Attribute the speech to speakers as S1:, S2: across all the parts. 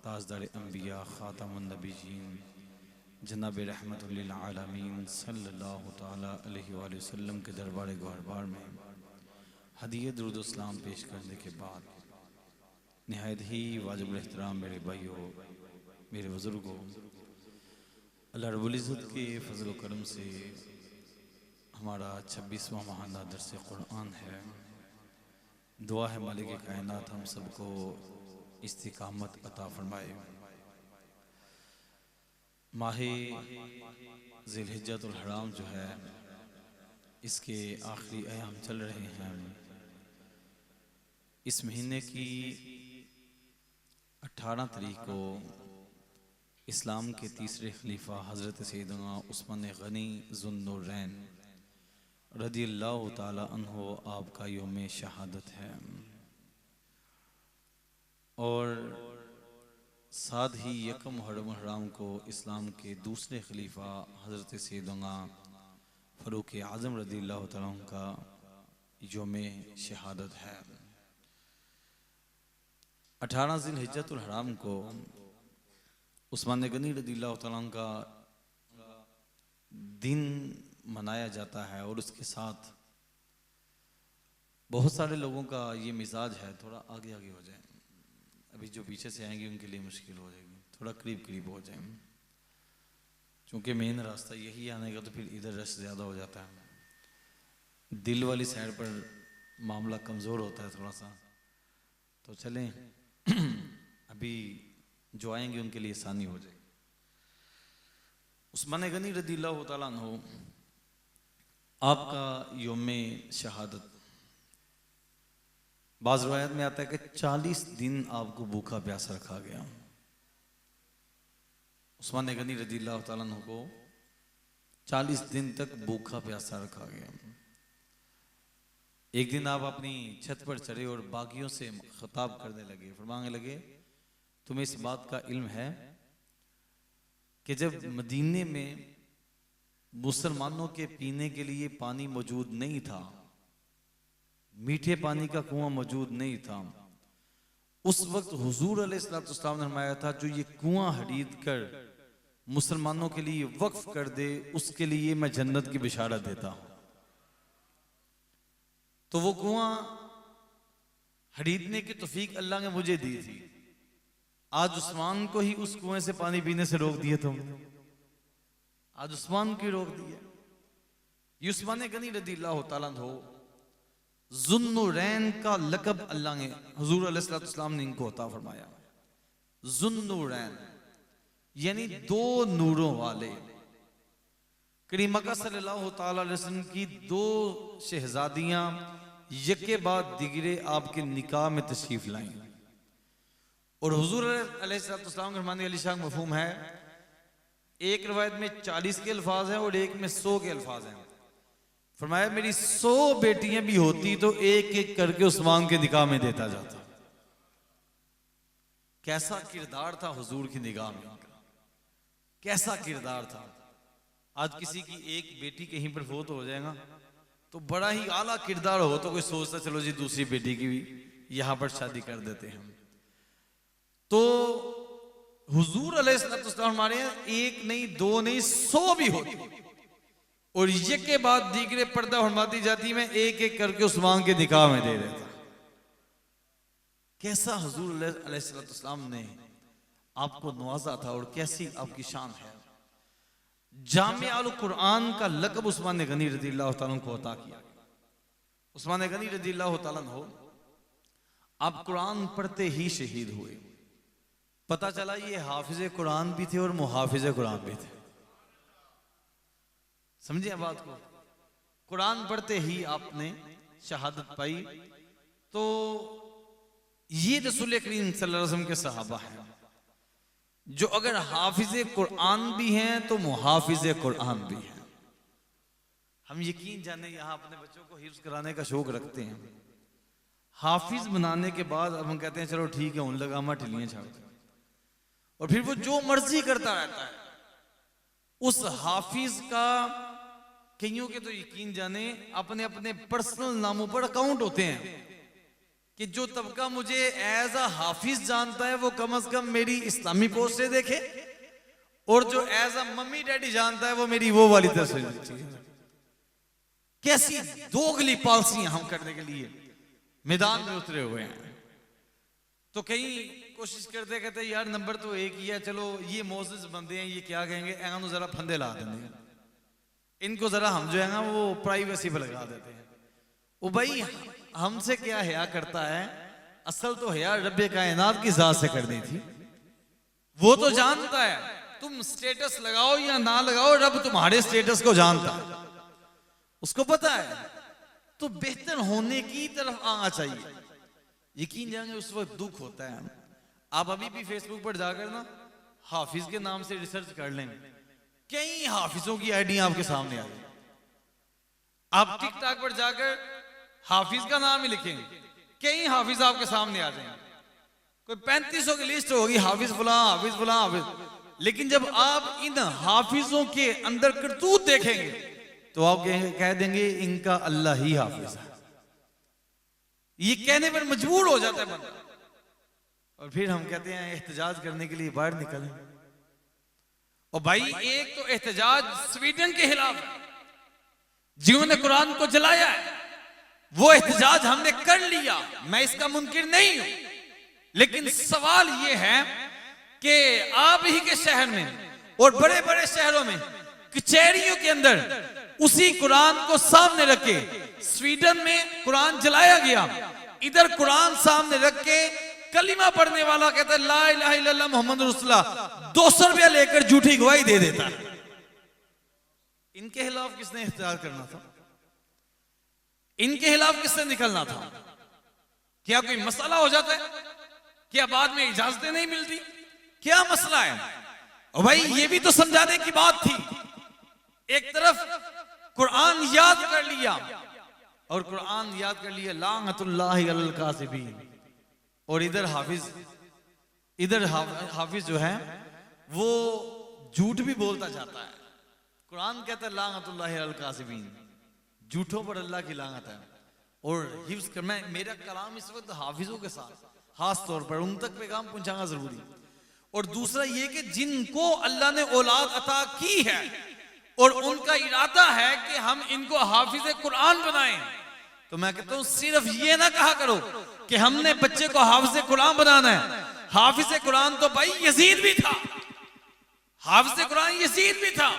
S1: ताजदार अम्बिया ख़ातमुन नबीयीन जनाब रहमतुल लिल आलमीन सल्लल्लाहु ताला अलैहि वसल्लम के दरबार गौरबार में हदीये दुरूद इस्लाम पेश करने के बाद निहायत ही वाजिबुल एहतराम मेरे भाइयों, मेरे बुज़ुर्गों, अल्लाह रब्बुल इज़्ज़त के फज़ल व करम से हमारा 26वां महाना दर्स कुरान है। दुआ है मालिक कायनात हम सबको इस्तिकामत अता फरमाए। माहे ज़िलहिज्जतुल हराम जो है इसके आखिरी अयाम चल रहे हैं। इस महीने की 18 तारीख को इस्लाम के तीसरे खलीफा हज़रत सैयदना उस्मान गनी ज़ुन्नुरैन रज़ियल्लाहु ताला अन्हु आपका यौम शहादत है और साथ ही यकम मुहर्रम हराम को इस्लाम के दूसरे खलीफा हज़रत सैयदना फ़ारूक आज़म रज़ियल्लाहु ताला अन्हु का यौम शहादत है। 18 ज़िलहिज्जतुल हराम को उस्मान गनी रज़ियल्लाहु ताला अन्हु का दिन मनाया जाता है और उसके साथ बहुत सारे लोगों का ये मिजाज है, थोड़ा आगे आगे हो जाए, अभी जो पीछे से आएंगे उनके लिए मुश्किल हो जाएगी, थोड़ा करीब करीब हो जाए, क्योंकि मेन रास्ता यही आने का, तो फिर इधर रश ज़्यादा हो जाता है। दिल वाली साइड पर मामला कमज़ोर होता है थोड़ा सा, तो चलें अभी जो आएंगे उनके लिए आसानी हो जाएगी। उस्मान गनी रज़ियल्लाहु ताला अन्हु आपका यौम शहादत, बाज़ रिवायत में आता है कि 40 दिन आपको भूखा प्यासा रखा गया। उस्मान गनी रज़ियल्लाहु ताला अन्हु को 40 दिन तक भूखा प्यासा रखा गया। एक दिन आप अपनी छत पर चढ़े और बागियों से खिताब करने लगे, फरमाने लगे, तुम्हें इस बात का इल्म है कि जब मदीने में मुसलमानों के पीने के लिए पानी मौजूद नहीं था, मीठे पानी का कुआं मौजूद नहीं था, उस वक्त हुजूर अलैहिस्सलाम ने फरमाया था जो ये कुआं खरीद कर मुसलमानों के लिए वक्फ कर दे उसके लिए मैं जन्नत की बिशारत देता हूं। तो वो कुआं खरीदने की तौफीक अल्लाह ने मुझे दी थी, आज उस्मान को ही उस कुएं से पानी पीने से रोक दिए तुम, आज उस्मान की रोक दिया। ये उस्मान गनी रज़ियल्लाहु ताला अन्हु ज़ुन्नुरैन का लक़ब अल्लाह ने हुजूर अलैहिस्सलाम ने इनको अता फरमाया। ज़ुन्नुरैन यानी दो नूरों वाले। करीम मक्का सल्लल्लाहु ताला अलैहि वसल्लम की दो शहजादियां यके बाद दिगरे आपके निकाह में तशरीफ लाई और हुजूर अलैहिस्सलाम के फरमाने वाली शान मफ़हूम है, एक रवायत में 40 के अल्फाज हैं और एक में 100 के अल्फाज हैं। फरमाया मेरी 100 बेटियां भी होती तो एक एक करके उस्मान के निकाह में देता जाता। कैसा किरदार था हुजूर की निगाह में, कैसा किरदार था। आज किसी की एक बेटी कहीं पर फोत हो जाएगा तो बड़ा ही आला किरदार हो तो कोई सोचता चलो जी दूसरी बेटी की भी यहां पर शादी कर देते हैं। तो हुजूर अलैहिस्सलाम हमारे एक नहीं, दो नहीं, 100 भी होती और ये के बाद दीगरे पर्दा फरमाती जाती, मैं एक एक करके उस्मान के निकाह में दे देता। कैसा हुजूर अलैहिस्सलाम ने आपको नवाजा था और कैसी आपकी शान है। जामिअल कुरान का लक़ब उस्मान गनी रज़ियल्लाहु ताला अन्हु को अता किया। उस्मान गनी रज़ियल्लाहु ताला अन्हु आप कुरान पढ़ते ही शहीद हुए। पता चला ये हाफिज़े कुरान भी थे और मुहाफिज़े कुरान भी थे। समझिए बात को, कुरान पढ़ते ही आपने शहादत पाई। तो ये रसूल करीम सल्लल्लाहु अलैहि वसल्लम के सहाबा हैं जो अगर हाफिज़े कुरान भी हैं तो मुहाफिज़े कुरान भी हैं। हम यकीन जाने यहाँ अपने बच्चों को हिफ्ज़ कराने का शौक रखते हैं, हाफिज बनाने के बाद अब हम कहते हैं चलो ठीक है उन लगामा टिलियां छाड़, और फिर वो जो मर्जी करता रहता है। उस हाफिज का कईयों के तो यकीन जाने अपने अपने पर्सनल नामों पर अकाउंट होते हैं, कि जो तबका मुझे एज अ हाफिज जानता है वो कम से कम मेरी इस्लामी पोस्ट से देखे, और जो एज अ मम्मी डैडी जानता है वो मेरी वो वाली तस्वीर देखे। कैसी दोगली पॉलिसियां हम करने के लिए मैदान में उतरे हुए हैं। तो कहीं कोशिश करते कहते यार नंबर तो एक ही है, चलो ये मोसेस बंदे हैं, ये क्या कहेंगे, एनो जरा फंदे ला देंगे, इनको जरा हम जो है ना वो प्राइवेसी पे लगा देते हैं। वो भाई हमसे क्या हया करता है, असल तो हया रब्बे कायनात की जात से करनी थी। वो तो जानता है तुम स्टेटस लगाओ या ना लगाओ, रब तुम्हारे स्टेटस को जानता है, उसको पता है। तो बेहतर होने की तरफ आना चाहिए। यकीन जाएंगे उस वक्त दुख होता है। आप अभी भी फेसबुक पर जाकर ना हाफिज के नाम से रिसर्च कर लें, कई हाफिजों की आईडी आपके सामने आ गई। आप टिकटॉक पर जाकर हाफिज का नाम ही लिखेंगे, कई हाफिज आपके सामने आ जाएंगे। कोई 3500 की लिस्ट होगी, हाफिज फलां हाफिज फलां हाफिज। लेकिन जब आप इन हाफिजों के अंदर करतूत देखेंगे तो आप कह देंगे इनका अल्लाह ही हाफिज है। ये कहने पर मजबूर हो जाता है बंदा, और फिर हम कहते हैं एहतजाज करने के लिए बाहर निकलें। और भाई एक तो एहतजाज स्वीडन के खिलाफ जिन्होंने कुरान को जलाया है, वो एहतजाज हमने कर लिया, मैं इसका मुनकिर नहीं हूं। लेकिन सवाल ये है कि आप ही के शहर में और बड़े बड़े शहरों में कचहरियों के अंदर उसी कुरान को सामने रख के, स्वीडन में कुरान जलाया गया, इधर कुरान सामने रख के कलिमा पढ़ने वाला कहता है ला इलाहा इल्लल्लाह मोहम्मद रसूलुल्लाह, 200 रुपया लेकर झूठी गवाही दे देता है। इनके खिलाफ किसने एहतजाज करना था? इनके खिलाफ किसने निकलना था? क्या कोई मसला हो जाता है? क्या बाद में इजाजतें नहीं मिलती? क्या मसला है? और भाई ये भी तो समझाने की बात थी। एक तरफ कुरान याद कर लिया, और कुरान याद कर लिया लानतुल्लाहि अलल काज़िबीन, और इधर हाफिज जो है वो झूठ भी बोलता जाता है। कुरान कहता है लानतुल्लाहि अलल काज़िबीन, झूठों पर अल्लाह की लानत है। और हिफ्ज़ कर, मैं मेरा कलाम इस वक्त हाफिजों के साथ खास तौर पर उन तक पैगाम पहुंचाना जरूरी। और दूसरा ये कि जिनको अल्लाह ने औलाद अता की है और उनका इरादा है कि हम इनको हाफिज कुरान बनाएं, तो मैं कहता हूं सिर्फ ये ना कहा करो कि हमने बच्चे को हाफिज कुरान बनाना है। हाफिज कुरान तो भाई यजीद भी था, हाफिज कुरान यजीद भी था,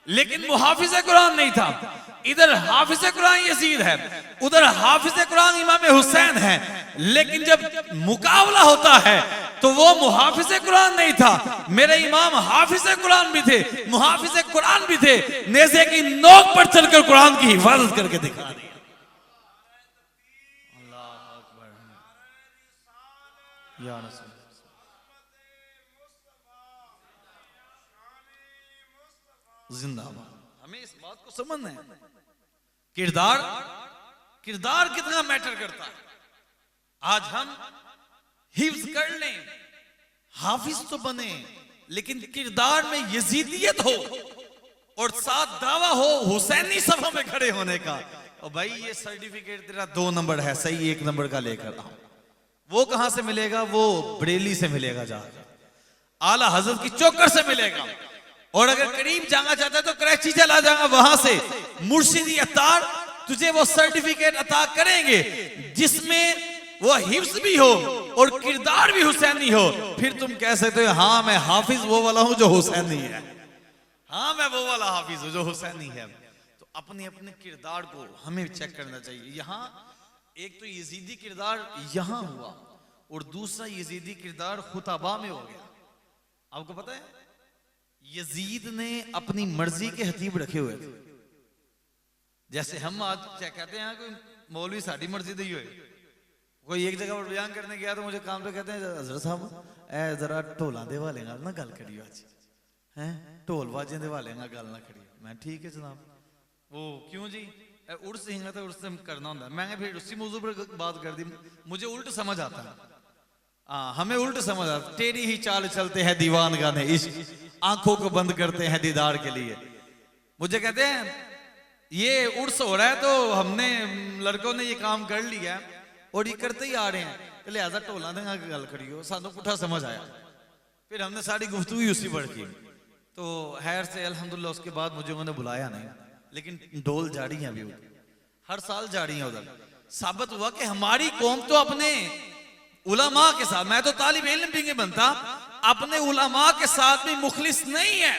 S1: लेकिन वो हाफिज कुरान नहीं था। इधर हाफिज कुरान यजीद है, उधर हाफिज कुरान इमाम हुसैन है, लेकिन जब मुकाबला होता है तो वो मुहाफिज कुरान नहीं था। मेरे इमाम हाफिज कुरान भी थे, मुहाफिज कुरान भी थे, नेज़े की नोक पर चलकर कुरान की हिफाजत करके दिखा दिया। अल्लाह अकबर या रसूल। जिंदाबाद। हमें इस बात को समझना है, किरदार कितना मैटर करता है। आज हम हिफ्ज कर लें, हाफिज तो बने, लेकिन किरदार में यजीदियत हो और साथ दावा हो हुसैनी सफा में खड़े होने का, और भाई ये सर्टिफिकेट तेरा 2 नंबर है, सही 1 नंबर का लेकर आओ। वो कहां से मिलेगा? वो बरेली से मिलेगा, जाकर आला हजरत की चौकर से मिलेगा। और अगर करीब जाना चाहता है तो कराची चला जाएगा, वहां से मुर्शिदी अतार तुझे वो सर्टिफिकेट अता करेंगे जिसमें वो हिफ्ज भी हो और किरदार भी हुसैनी हो। फिर तुम कह सकते हो हाँ मैं हाफिज वो वाला हूं जो हुसैनी है, हाँ मैं वो वाला हाफिज हूं जो हुसैनी है। तो अपने अपने किरदार को हमें चेक करना चाहिए। यहाँ एक तो यजीदी किरदार यहां हुआ और दूसरा यजीदी किरदार खुताबा में हो गया। आपको पता है यजीद ने अपनी मर्जी के हतीब रखे हुए थे। जैसे हम आज क्या कहते हैं कोई मौलवी साड़ी मर्जी दी हुई, कोई एक जगह पर बयान करने गया तो मुझे काम पे कहते हैं हजरत साहब ए जरा ढोला दे वाले ना गल करियो आज, हैं ढोल बाजे दे वाले ना गल ना करियो। मैं ठीक है जनाब। वो क्यों जी? उर्स ही तो उर्स करना होता है। मैंने फिर उसी मौजू पर बात कर दी। मुझे उल्ट समझ आता है, हमें उल्ट समझ आता है। टेढ़ी ही चाल चलते हैं दीवान गाने इश्क, आंखों को बंद करते हैं दीदार के लिए। मुझे कहते हैं ये उर्स हो रहा है तो हमने लड़कों ने ये काम कर लिया और ये करते ही आ रहे हैं, लिहाजा ढोला देंगे गल करियो, सानू पुठा समझ आया। फिर हमने सारी गुफ्तगू उसी पर की। तो खैर से अल्हम्दुलिल्लाह उसके बाद मुझे उन्होंने बुलाया नहीं, लेकिन ढोल जारी हैं अभी, हर साल जारी हैं उधर। साबित हुआ कि हमारी कौम तो अपने उलमा के साथ, मैं तो तालिब इल्म भी नहीं बनता, अपने उलमा के साथ भी मुखलिस नहीं है।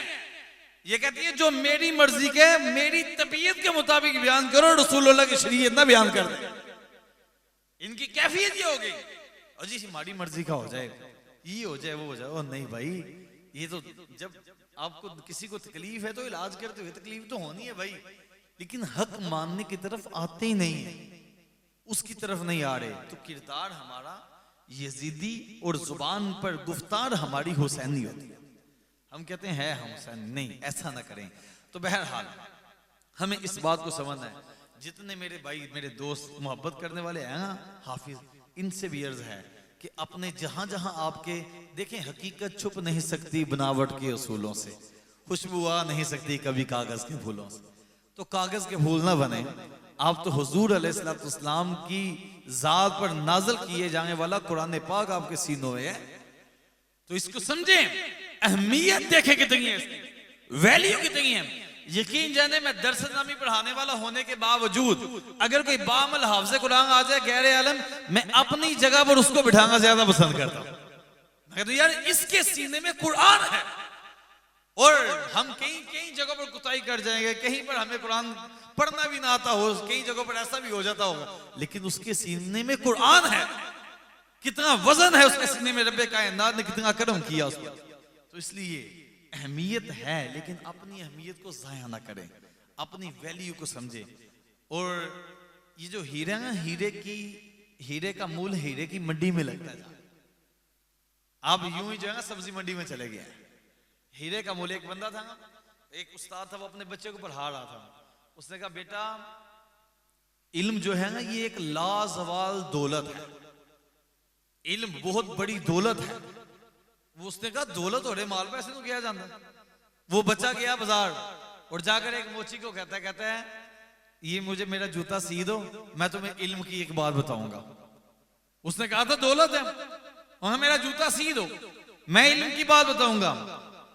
S1: ये कहती है जो मेरी मर्जी के, मेरी तबीयत के मुताबिक बयान करो, रसूलुल्लाह की शरीयत ना बयान कर दे। इनकी कैफियत ये हो गई, और जी हमारी मर्जी का हो जाए, ये हो जाए वो हो जाए। और नहीं भाई, ये तो जब आपको किसी को तकलीफ है तो इलाज करते हुए तकलीफ तो होनी है भाई, लेकिन हक मानने की तरफ आते ही नहीं है, उसकी तरफ नहीं आ रहे। तो किरदार हमारा यजीदी और जुबान पर गुफ्तार हमारी हुसैनी होती है। हम कहते हैं हम हुसैन, नहीं ऐसा ना करें। तो बहरहाल हमें इस बात को समझना है, जितने मेरे भाई मेरे दोस्त मोहब्बत करने वाले हैं ना हाफिज, इनसे भी अर्ज है कि अपने जहां जहां आपके देखें, हकीकत छुप नहीं सकती बनावट के असूलों से, खुशबू आ नहीं सकती कभी कागज के फूलों से। तो कागज के फूल ना बने आप, तो हुजूर अलैहिस्सलाम की जात पर नाज़िल किए जाने वाला कुरान पाक आपके सीनों में है। तो इसको समझें, अहमियत देखें कितनी है, वैल्यू कितनी है। यकीन जाने मैं दरस नामी पढ़ाने वाला होने के बावजूद अगर कोई बामल हाफिज़ कुरान आ जाए गैर आलम, मैं अपनी जगह पर उसको बिठाना ज्यादा पसंद करता हूं। मैं कहता हूं यार इसके सीने में कुरान है, और हम कई जगहों पर कुताही कर जाएंगे, कहीं पर हमें कुरान पढ़ना भी ना आता हो, कई जगहों पर ऐसा भी हो जाता होगा, लेकिन उसके सीने में कुरान है। कितना वजन है उसके सीने में, रब्बे कायनात ने कितना करम किया उस पर। तो इसलिए अहमियत है, लेकिन अपनी अहमियत को जाया ना करें, अपनी वैल्यू को समझे। और ये जो हीरा है, हीरे का मूल हीरे की मंडी में लगता है। आप यूं ही जो है ना सब्जी मंडी में चले गए, हीरे का मूल, एक बंदा था, एक उस्ताद था, वो अपने बच्चे को पढ़ा रहा था। उसने कहा बेटा इल्म जो है ना ये एक लाजवाल दौलत है, इल्म बहुत बड़ी दौलत है। वो उसने कहा दौलत हो रहे माल पैसे तो किया जाता। वो बच्चा गया बाजार और जाकर एक मोची को कहता है ये मुझे मेरा जूता सी दो, मैं तुम्हें इल्म की एक बात बताऊंगा। उसने कहा था दौलत है, वहां मेरा जूता सी दो, मैं इल्म की बात बताऊंगा।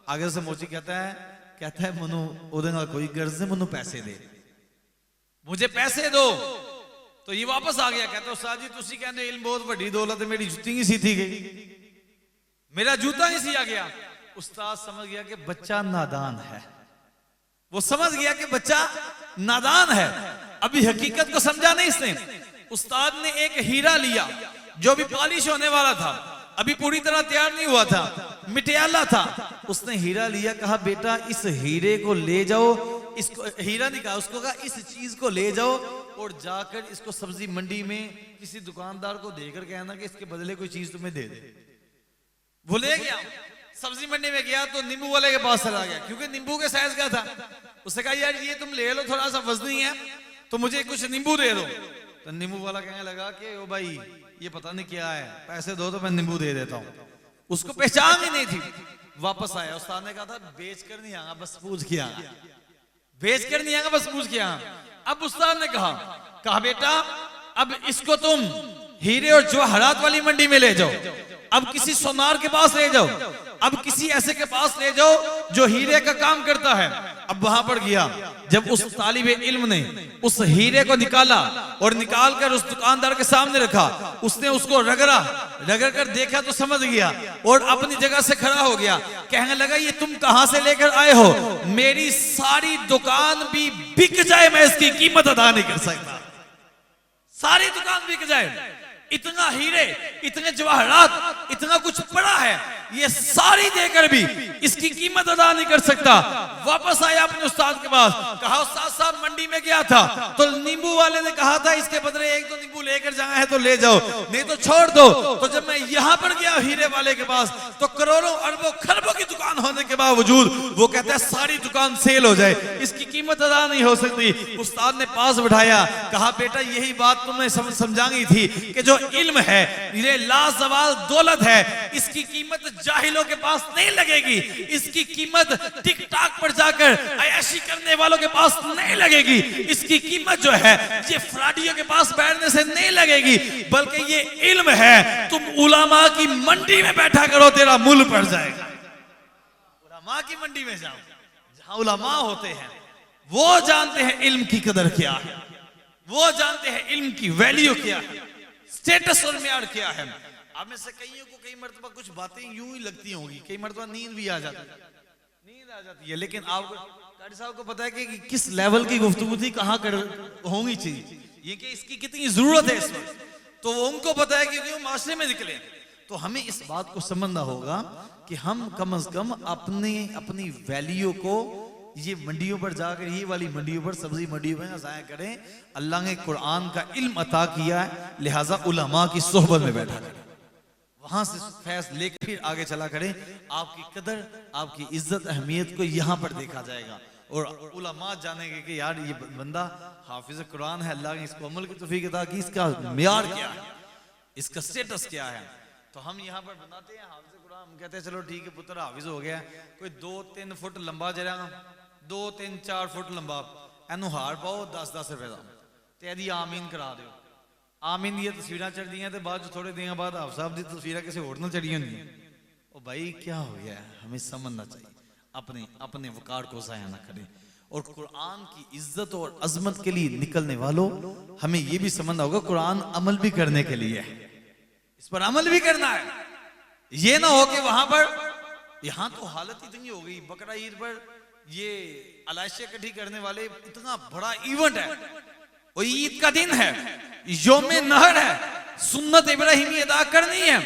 S1: आगे से मोची कहता है मनु ओदे नाल कोई गर्ज है, मनु पैसे दे, मुझे पैसे दो। तो ये वापस आ गया, कहता उस्ताद जी तुसी कहंदे इल्म बहुत बड़ी दौलत है, मेरी जुत्ती नहीं सीती गई, मेरा जूता नहीं सिया गया। उस्ताद समझ गया कि बच्चा नादान है, वो समझ गया कि बच्चा नादान है, अभी हकीकत को समझा नहीं इसने। उस्ताद ने एक हीरा लिया जो भी पॉलिश होने वाला था, अभी पूरी तरह तैयार नहीं हुआ था, मिटियाला था। उसने हीरा लिया, कहा बेटा इस हीरे को ले जाओ, इसको हीरा नहीं कहा, उसको कहा इस चीज को ले जाओ और जाकर इसको सब्जी मंडी में किसी दुकानदार को देकर कहना कि इसके बदले कोई चीज तुम्हें दे दे। वो ले गया, सब्जी मंडी में गया तो नींबू वाले के पास चला गया, क्योंकि नींबू के साइज का था। उसने कहा यार ये तुम ले लो, थोड़ा सा वजनी है, तो मुझे कुछ नींबू दे दो। तो नींबू वाला कहने लगा कि ओ भाई ये पता नहीं क्या है, पैसे दो तो मैं नींबू दे देता हूँ। उसको पहचान ही नहीं थी। वापस आया, उस्ताद ने कहा था बेच कर नहीं आया बस पूछ के आया, बेच कर नहीं आया बस पूछ के आया। अब उस्ताद ने कहा बेटा अब इसको तुम हीरे और जवाहरात वाली मंडी में ले जाओ, अब किसी सोनार के पास ले जाओ, अब किसी ऐसे के पास ले जाओ जो हीरे का काम करता है। अब वहां पर गया, जब उस तालिबे इल्म ने उस हीरे को निकाला और निकाल कर उस दुकानदार के सामने रखा, उसने उसको रगड़ कर देखा तो समझ गया और अपनी जगह से खड़ा हो गया। कहने लगा ये तुम कहां से लेकर आए हो, मेरी सारी दुकान भी बिक जाए मैं इसकी कीमत अदा नहीं कर सकता, सारी दुकान बिक जाए, इतना हीरे इतने जवाहरात इतना कुछ पड़ा है, ये सारी देकर भी इसकी कीमत अदा नहीं कर सकता। वापस आया अपने उस्ताद के पास, कहा उस्ताद साहब मंडी में गया था तो नींबू वाले ने कहा था इसके बदले एक दो नींबू लेकर जाना है तो ले जाओ, नहीं तो छोड़ दो। तो जब मैं यहां पर गया हीरे वाले के पास तो करोड़ों अरबों खरबों की दुकान दुकान होने के बावजूद वो कहता है सारी दुकान सेल हो जाए, इसकी कीमत अदा नहीं हो सकती। उस्ताद ने पास बिठाया, कहा बेटा यही बात तुम्हें समझानी थी कि जो इल्म है ये लाजवाल दौलत है, इसकी कीमत जाहिलों के पास नहीं लगेगी, इसकी कीमत टिकटॉक पर जाकर अय्याशी करने वालों के पास नहीं लगेगी, इसकी कीमत जो है ये फ्राडियों के पास बैठने से नहीं लगेगी, बल्कि ये इल्म है। तुम उलमा की मंडी में बैठा करो, तेरा मूल पड़ जाएगा। उलमा की मंडी में जाओ, जहां उलमा होते हैं वो जानते हैं इल्म की कदर क्या है, वो जानते हैं इल्म की वैल्यू क्या है, स्टेटस और म्यार क्या है। आप में से कईयों को कई मर्तबा कुछ बातें यूं ही लगती होंगी, कई मर्तबा नींद भी आ जाती है, लेकिन आपको कारी साहब को पता है कि किस लेवल की गुफ्तगू थी, कहाँ कर होनी चाहिए, ये कि इसकी कितनी जरूरत है इस वक्त, तो वो उनको पता है कि क्यों माशरे में निकले। तो हमें इस बात को समझना होगा कि हम कम से कम अपनी वैल्यू को ये मंडियों पर जाकर, ये वाली मंडियों पर, सब्जी मंडियों में ज़ाया करें। अल्लाह ने कुरान का इल्म अता किया है, लिहाजा उलमा की सोहबत में बैठा करें, वहां से फैज लेकर फिर आगे चला करें। आपकी कदर, आपकी इज्जत, अहमियत को यहाँ पर देखा जाएगा और उलमा जानेंगे कि यार ये बंदा हाफिज कुरान है, अल्लाह ने इसको अमल की तौफीक अता की, इसका म्यार क्या है, इसका स्टेटस क्या है। तो हम यहाँ पर बनाते हैं हाफिज कुरान, हम कहते हैं चलो ठीक है पुत्र हाफिज हो गया, कोई 2-3 फुट लंबा जरा 2-3-4 फुट लंबा, एनू हार पाओ 10-10 रुपए का, तेरी आमीन करा दो। आमीन दी तस्वीर चढ़ दी तो बाद थोड़े दिन बाद हाफ साहब की तस्वीर किसी होर न चढ़ी होंगी। ओ भाई क्या हो गया, हमें समझना चाहिए, अपने वकार को ज़ाया ना करें। और कुरान की इज्जत और अजमत के लिए निकलने वालों, हमें यह भी समझना होगा कुरान अमल भी करने के लिए है, इस पर अमल भी करना है। ये ना हो कि वहां पर, यहां तो हालत इतनी हो गई, बकरा ईद पर ये अलाइशे इकट्ठी करने वाले, इतना बड़ा इवेंट है, वो ईद का दिन है, योमे नहर है, सुन्नत इब्राहिमी अदा करनी है,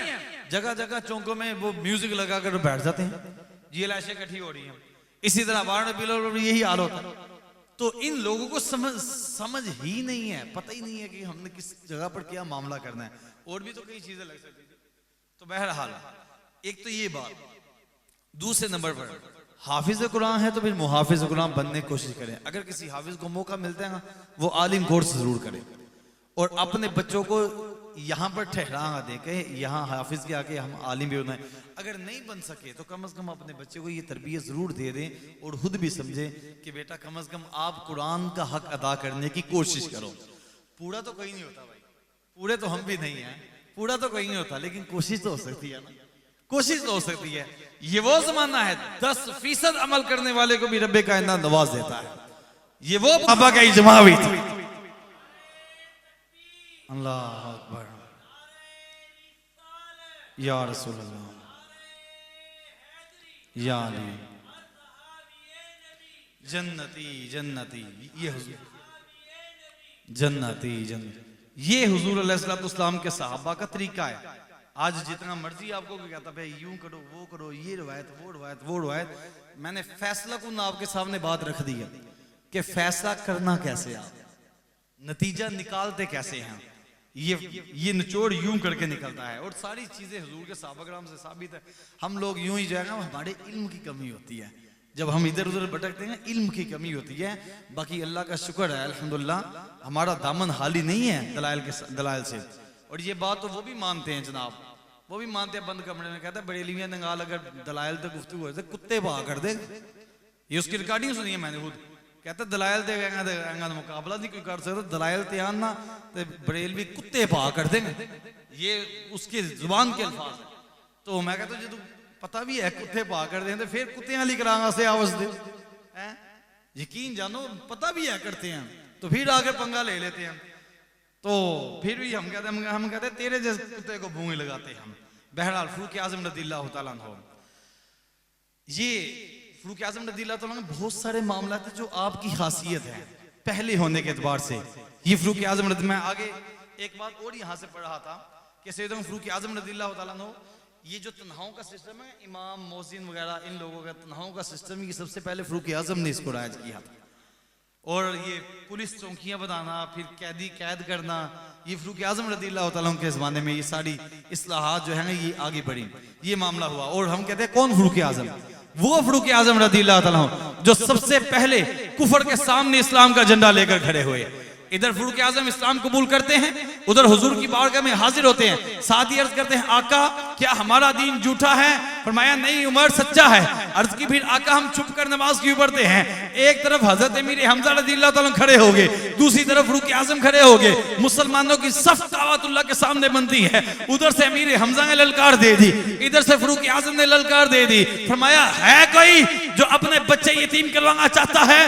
S1: जगह जगह चौकों में वो म्यूजिक लगाकर बैठ जाते हैं, ये लाशें इकट्ठी हो रही हैं। इसी तरह वारण बिलोर में यही हाल होता है। तो इन लोगों को समझ ही नहीं है, पता ही नहीं है कि हमने किस जगह पर क्या मामला करना है, और भी तो कई चीजें लग सकती थी। तो बहरहाल एक तो ये बात, दूसरे नंबर पर हाफिज कुरान है तो फिर मुहाफिज कुरान बनने की कोशिश करें। अगर किसी हाफिज को मौका मिलता है ना, वो आलिम कोर्स जरूर करें और अपने बच्चों को यहाँ पर ठहरा दे के यहाँ हाफिज के आके हम आलिम भी होना है। अगर नहीं बन सके तो कम से कम अपने बच्चे को ये तरबियत जरूर दे दें और खुद भी समझे कि बेटा कम से कम आप कुरान का हक अदा करने की कोशिश करो। पूरा तो कोई नहीं होता भाई, पूरे तो हम भी नहीं हैं, पूरा तो कोई नहीं होता, लेकिन कोशिश तो हो सकती है ना, कोशिश तो हो सकती है। ये वो जमाना है 10% अमल करने वाले को भी रब्बे कायनात नवाज देता है। ये वो बाबा का इजमा भी था। अल्लाह अकबर, या रसूल अल्लाह, या अली, जन्नती जन्नती, ये हुजूर जन्नती जन्नती, ये हुजूर अलैहिस्सलाम के सहाबा का तरीका है। आज जितना मर्जी आपको कहता भाई यूं करो, वो करो, ये रवायत, वो रवायत, वो रवायत, मैंने फैसला कुन आपके सामने बात रख दी है कि फैसला करना कैसे, आप नतीजा निकालते कैसे हैं। ये निचोड़ यूं करके निकलता है और सारी चीजें हुजूर के सहाबाए से साबित है। हम लोग यूं ही जाएगा, हमारे इल्म की कमी होती है, जब हम इधर उधर भटकते हैं इल्म की कमी होती है। बाकी अल्लाह का शुक्र है अल्हम्दुलिल्लाह हमारा दामन खाली नहीं है दलाइल से। और ये बात तो वो भी मानते हैं जनाब, वो भी मानते हैं, बंद कमरे में कहता है बरेलियां नंगाल अगर दलाइल तक गुफ्तगू हो तो कुत्ते बहा कर दे। ये उसकी रिकॉर्डिंग सुनी है मैंने खुद, कहता दलाइल ते मुकाबला नहीं कोई कर सकता, दलाइल ते आना तो बरेलवी कुत्ते बहा कर देंगे, ये उसकी जुबान के अल्फाज है। तो मैं कहता जो पता भी है कुत्ते बहा कर दें तो फिर कुत्ते वाली करांगा से आवाज दे, यकीन जानो पता भी है करते हैं तो फिर आगे पंगा ले लेते हैं। तो फिर भी हम कहते हैं तेरे जैसे कुत्ते को भूमि लगाते हैं हम। बहरहाल फरूक आजम रज़ियल्लाहु तआला अन्हु, ये फरूक आजम रज़ियल्लाहु तआला अन्हु बहुत सारे मामला थे जो आपकी खासियत है पहले होने के एतबार से। ये फरूक आजम, मैं आगे एक बात और यहाँ से पढ़ रहा था कि सैयदना फरूक आजम रज़ियल्लाहु तआला अन्हु, ये जो तन्हाओं का सिस्टम है, इमाम मोहसिन वगैरह इन लोगों का तन्हाओं का सिस्टम, ये सबसे पहले फरूक आजम ने इसको राइज किया था। और ये पुलिस चौकियां बनाना, फिर कैद करना, ये फरूक आजम रज़ियल्लाहु तआला अन्हु के ज़माने में ये सारी इस्लाहात जो है ना ये आगे बढ़ी, ये मामला हुआ। और हम कहते हैं कौन फरूक आजम, वो फरूक आजम रज़ियल्लाहु ताला अन्हु जो सबसे पहले कुफर के सामने इस्लाम का झंडा लेकर खड़े हुए। इधर फरूक आजम इस्लाम कबूल करते हैं, उधर हुजूर की बारगाह में हाजिर होते हैं। साथ ही अर्ज करते हैं, आका क्या हमारा दीन झूठा है? फरमाया नहीं उमर सच्चा है। अर्ज की फिर आका हम छुप कर नमाज क्यों पढ़ते हैं? एक तरफ हजरत अमीर हमजा रज़ियल्लाहु ताला खड़े हो गए, दूसरी तरफ फरूक आजम खड़े हो गए। मुसलमानों की सफ दावतुल्लाह के सामने बनती है। उधर से अमीर हमजा ने ललकार दे दी, इधर से फरूक आजम ने ललकार दे दी। फरमाया है कोई जो अपने बच्चे यतीम करवाना चाहता है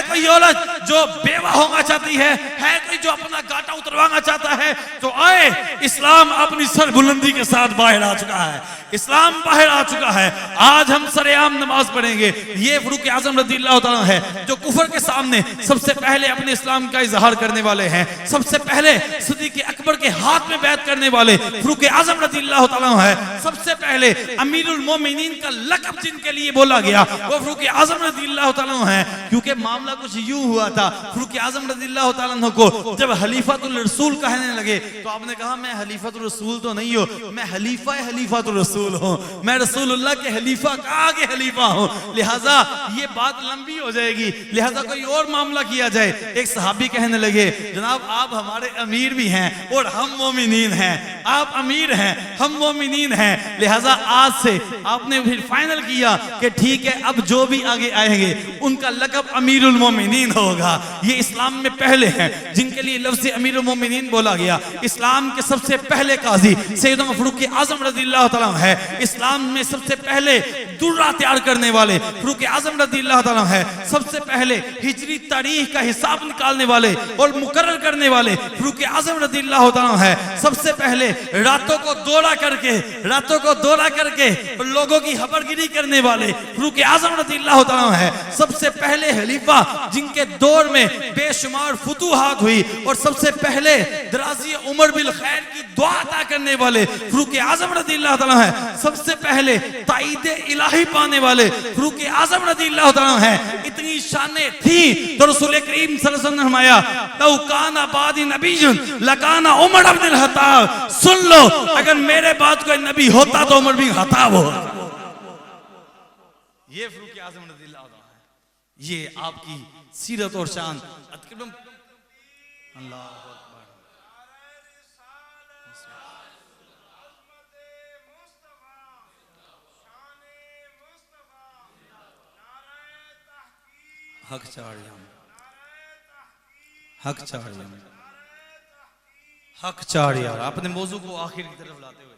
S1: कोई औरत जो बेवा होना चाहती है कोई जो अपना गाटा उतरवाना चाहता है, तो आए। इस्लाम अपनी सरबुलंदी के साथ बाहर आ चुका है, इस्लाम बाहर आ चुका है। आज हम सरेआम नमाज पढ़ेंगे। ये फरूक आजम रज़ियल्लाहु ताला है जो कुफर के सामने सबसे पहले अपने इस्लाम का इजहार करने वाले हैं। सबसे पहले सिद्दीक़ अकबर के हाथ में बैत करने वाले फरूक आजम रज़ियल्लाहु ताला है। सबसे पहले अमीरुल मोमिनीन का लक़ब जिनके लिए बोला गया वो फरूक आजम रज़ियल्लाहु ताला है। क्योंकि मामला कुछ यूं हुआ था, फरूक आजम रज़ियल्लाहु ताला को जब खलीफातुल रसूल कहने लगे तो आपने कहा मैं खलीफातुल रसूल तो नहीं हूं, मैं खलीफा खलीफातुल रसूल हूं, मैं रसूलुल्लाह के खलीफा का आगे खलीफा हूं। लिहाजा ये बात लंबी हो जाएगी, लिहाजा कोई और मामला किया जाए। एक सहाबी कहने लगे जनाब आप हमारे अमीर भी हैं और हम मोमिनीन हैं, आप अमीर हैं हम मोमिनीन हैं। लिहाजा आज से आपने फिर फाइनल किया कि ठीक है अब जो भी आगे आएंगे उनका लक़ब अमीरुल मोमिनीन होगा। ये इस्लाम में पहले हैं जिनके लिए लफ्ज़ अमीरुल मोमिनीन बोला गया। इस्लाम के सबसे पहले काजी सैयदना फरूक आजम रज़ियल्लाहु ताला है। इस्लाम में सबसे पहले दुर्रा तैयार करने वाले फरूक आजम रज़ियल्लाहु ताला है। सबसे पहले हिजरी तारीख का हिसाब निकालने वाले और मुकर्रर करने वाले फरूक आजम रज़ियल्लाहु ताला है। सबसे पहले रातों को दौरा करके लोगों की खबरगिरी करने वाले फरूक आजम रज़ियल्लाहु ताला है। सबसे पहले खलीफा जिनके दौर में बेशुमार फुतूहात हुई और सबसे पहले दराजी उमर बिल खैर की दुआ अता करने वाले फरूक आजम रज़ियल्लाहु ताला है। सबसे पहले ताईद इलाही पाने वाले फरूक आजम रज़ियल्लाहु ताला है। इतनी शानें थी तो रसूल करीम सल्लल्लाहु अलैहि वसल्लम ने फरमाया लौ काना बादी नबीयुन लकाना उमर इब्न अल खत्ताब। सुन लो अगर मेरे बाद कोई नबी होता तो उमर बिन खत्ताब होता। ये फरूक आजम रज़ियल्लाहु ताला है, ये आपकी सीरत और शान। अल्लाह हक चाड़ यार अपने मौजू को आखिर की तरफ लाते हुए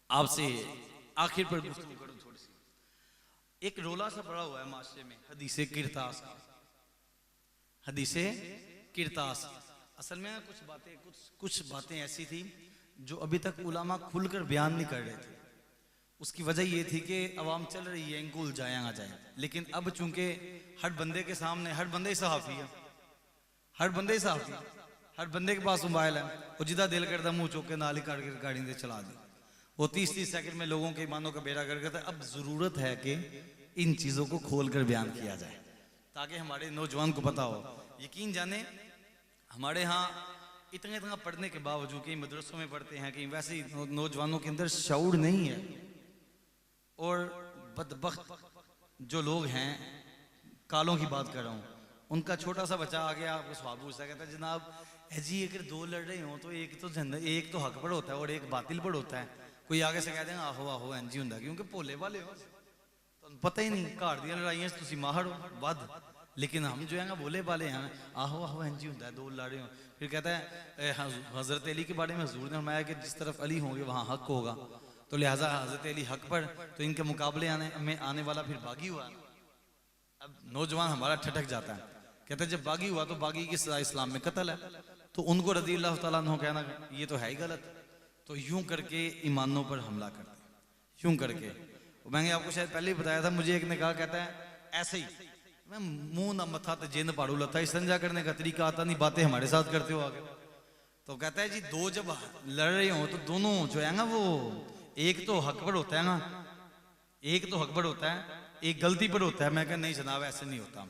S1: आपसे आखिर पर गुफ्तगू करूं थोड़ी सी। एक रोला सा पड़ा हुआ है माशरे में हदीसे किरतास। असल में कुछ बातें ऐसी थी जो अभी तक उलामा खुलकर बयान नहीं कर रहे थे। उसकी वजह ये थी कि अवाम चल रही है इनको उलझाया ना जाए, लेकिन अब चूंकि हर बंदे के सामने हर बंदे सहाफ़ी है, हर बंदे के पास मोबाइल है, वो जिदा दिल करता मुंह चौके नाल ही काट कर गाड़ी से चला दी। वो 30-30 सेकंड में लोगों के ईमानों का बेड़ा कर करता है। अब जरूरत है कि इन चीज़ों को खोल कर बयान किया जाए ताकि हमारे नौजवान को पता हो। यकीन जाने हमारे यहाँ इतना पढ़ने के बावजूद कई मदरसों में पढ़ते हैं कि वैसे ही नौजवानों के अंदर शऊर नहीं है। और बदबख्त जो लोग हैं, कालों की बात कर रहा हूँ, उनका छोटा सा बच्चा आ गया आपको सवाब पूछता कहता है जनाब जी अगर दो लड़ रहे हो तो एक तो हक पर होता है और एक बातिल पर होता है। कोई आगे से कह देगा आहो इंज ही होंगे क्योंकि भोले वाले हो, तो पता ही नहीं घर दी लड़ाइयां तुसी माहर हो बद, लेकिन हम जो है ना भोले वाले हैं आहो इंज ही होता है, दो लड़ रहे हो। फिर कहता है हजरत अली के बारे में हजूर ने फरमाया कि जिस तरफ अली होंगे वहाँ हक होगा, तो लिहाजा हजरत अली हक पर, तो इनके मुकाबले आने वाला फिर बागी हुआ। अब नौजवान हमारा ठटक जाता है, कहता है जब बागी हुआ तो बागी की सजा इस्लाम में कत्ल है, तो उनको रज़ी अल्लाह तआला अन्हु कहना ये तो है ही गलत। तो यूं करके ईमानों पर हमला करते हैं, यूं करके। मैंने आपको शायद पहले ही बताया था, मुझे एक ने कहा, कहता है ऐसे ही मैं मुंह ना मथा तो जिन पाड़ू लता, संजा करने का तरीका आता नहीं, बातें हमारे साथ करते हो आगे। तो कहता है जी दो जब लड़ रहे हो तो दोनों जो है ना वो एक तो हक पर होता है ना, एक तो हक पर होता है, एक गलती पर होता है। मैं कहा नहीं जनाब ऐसे नहीं होता,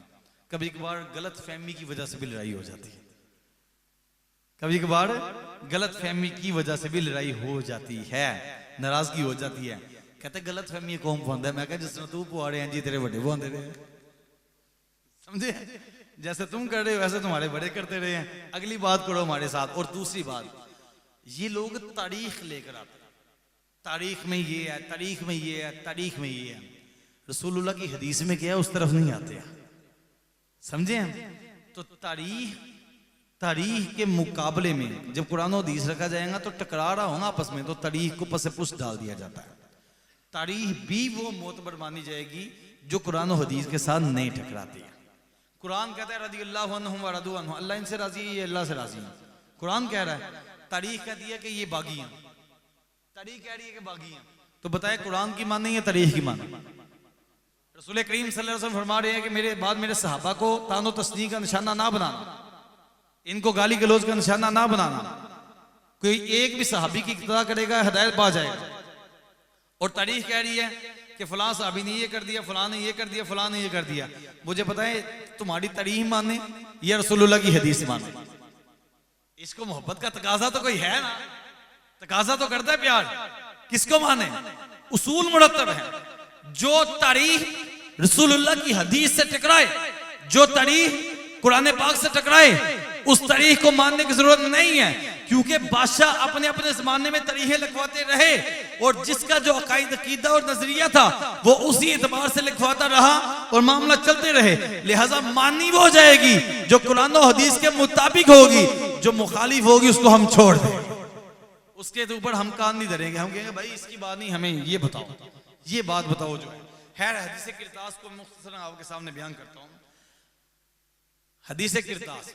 S1: कभी कभार गलत फहमी की वजह से भी लड़ाई हो जाती है, कभी कभार गलत फहमी की वजह से भी लड़ाई हो जाती है, नाराजगी हो जाती है। कहते गलत फहमी कौन पवांदा है? मैं कहा जिस तरह तू पवा रहे हैं जी तेरे बड़े पवांदे रहे हैं, समझे? जैसे तुम कर रहे हो वैसे तुम्हारे बड़े करते रहे हैं, अगली बात करो हमारे साथ। और दूसरी बात, ये लोग तारीख लेकर आते हैं, तारीख में ये है, तारीख में ये है, तारीख में ये है। रसूलुल्लाह की हदीस में क्या है उस तरफ नहीं आते हैं, समझे हम? तो तारीख के मुकाबले में जब कुरान और हदीस रखा जाएगा तो टकरा रहा होगा आपस में, तो तारीख को पसे पुश डाल दिया जाता है। तारीख भी वो मोतबर मानी जाएगी जो कुरान और हदीस के साथ नहीं टकराती है। कुरान कहता है रज़ियल्लाहु अन्हुम व रज़ू अन्हु, अल्लाह इनसे राजी है, ये अल्लाह से राजी है। कुरान कह रहा है, तारीख कहती है कि ये बागी हैं, तारीख कह रही है कि बागी हैं। तो बताए कुरान की माने या तारीख की माने? रसूल करीम सल्लल्लाहु अलैहि वसल्लम फरमा रहे हैं कि मेरे बाद मेरे सहाबा को तानो तस्नी का निशाना ना बनाना, इनको गाली गलौज का निशाना ना बनाना। कोई एक भी सहाबी की इक्तदा करेगा हिदायत पा जाएगा। और तारीख कह रही है कि फलां सहाबी ने ये कर दिया, फलां ने ये कर दिया, फलां ने ये कर दिया। मुझे पता है तुम्हारी तारीख माने या रसूलुल्लाह की हदीस माने? इसको मोहब्बत का तकाजा तो कोई है ना, तकाजा तो करता है प्यार। किसको माने? उसूल मुरत्तब है। जो तारीख रसूलुल्लाह की हदीस से टकराए, जो तारीख कुरान पाक से टकराए, उस तारीख को मानने की जरूरत नहीं है, क्योंकि बादशाह अपने अपने जमाने में तारीखें लिखवाते रहे और जिसका जो अकीदा और नजरिया था वो उसी एतबार से लिखवाता रहा और मामला चलते रहे। लिहाजा मानी वो जाएगी जो कुरान और हदीस के मुताबिक होगी, जो मुखालिफ होगी उसको हम छोड़ दें, उसके ऊपर हम कान नहीं धरेंगे। हम कहेंगे भाई इसकी बात नहीं, हमें ये बताओ, ये बात बताओ जो है। खैर हदीस किरतास को मुख्तसरन आपके सामने बयान करता हूं। हदीस किरतास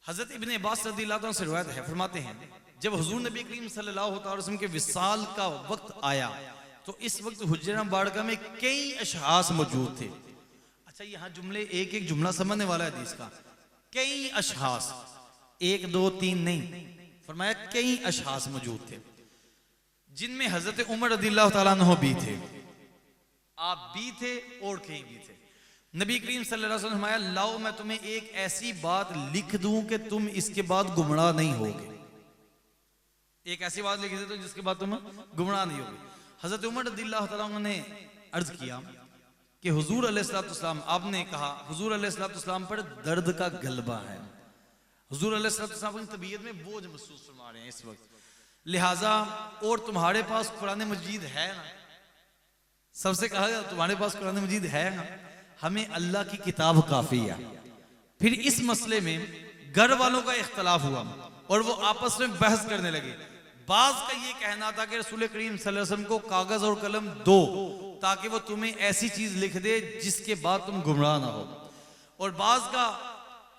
S1: हजरत इब्ने अब्बास रज़ियल्लाहु अन्हु से रिवायत है, फरमाते हैं जब हुजूर नबी करीम सल्लल्लाहु अलैहि वसल्लम के विसाल का वक्त आया तो इस वक्त हुज्रा बारका में कई अशखास मौजूद थे। अच्छा यहाँ जुमले एक एक जुमला समझने वाला है हदीस का। कई अशखास, एक दो तीन नहीं, फरमाया कई अशखास मौजूद थे जिनमें हजरत उमर रज़ियल्लाहु ताला अन्हु भी थे, आप भी थे और कई भी थे। नबी करीम सल्लल्लाहु अलैहि वसल्लम फरमाया लाओ मैं तुम्हें एक ऐसी बात लिख दूं कि तुम इसके बाद गुमराह नहीं होगे। एक ऐसी बात लिख दे तो जिसके बाद तुम गुमराह नहीं होगे। हजरत उमर रज़ियल्लाहु ताला अन्हु ने अर्ज किया कि हुजूर अलैहिस्सलातु वस्सलाम, आपने कहा हुजूर अलैहिस्सलातु वस्सलाम पर दर्द का गलबा है, हुजूर अलैहिस्सलातु वस्सलाम अपनी तबीयत में बोझ महसूस फरमा रहे हैं इस वक्त, लिहाजा और तुम्हारे पास कुरान मजीद है ना? सबसे कहा गया तुम्हारे पास कुरान मजीद है ना? हमें अल्लाह की किताब काफी है। फिर इस मसले में घर वालों का इख्तलाफ हुआ और वो आपस में बहस करने लगे। बाज का ये कहना था कि रसूल करीम सल्लल्लाहु अलैहि वसल्लम को कागज और कलम दो ताकि वो तुम्हें ऐसी चीज लिख दे जिसके बाद तुम गुमराह ना हो, और बाज का